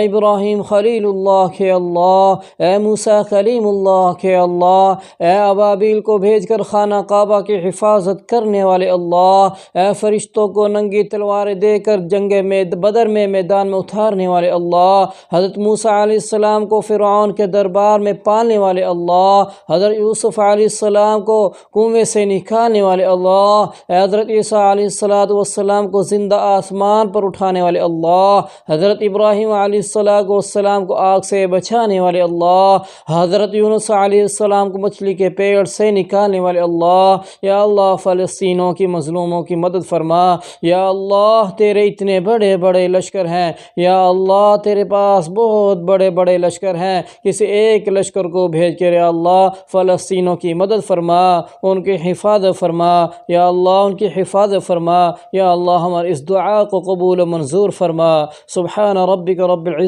ابراہیم خلیل اللہ کے اللہ، اے موسیٰ کلیم اللہ کے اللہ، اے ابابیل کو بھیج کر خانہ کعبہ کی حفاظت کرنے والے اللہ، اے فرشتوں کو ننگی تلواریں دے کر جنگ بدر میں میدان میں اتارنے والے اللہ، حضرت موسیٰ علیہ السلام کو فرعون کے دربار میں پالنے والے اللہ، حضرت یوسف علیہ السلام کو کنویں سے نکالنے والے اللہ، اے حضرت عیسیٰ علیہ السلام کو زندہ آسمان پر اٹھانے والے اللہ، حضرت ابراہیم علیہ السلام کو آگ سے بچانے والے اللہ، حضرت یونس علیہ السلام کو مچھلی کے پیٹ سے نکالنے والے اللہ، یا اللہ فلسطینوں کی مظلوموں کی مدد فرما، یا اللہ تیرے اتنے بڑے بڑے لشکر ہیں، یا اللہ تیرے پاس بہت بڑے بڑے لشکر ہیں، کسی ایک لشکر کو بھیج کر یا اللہ فلسطینوں کی مدد فرما، ان کی حفاظت فرما، یا اللہ ان کی حفاظت فرما، یا اللہ ہماری اس دعا کو قبول و منظور فرما۔ سبحان ربک رب العزت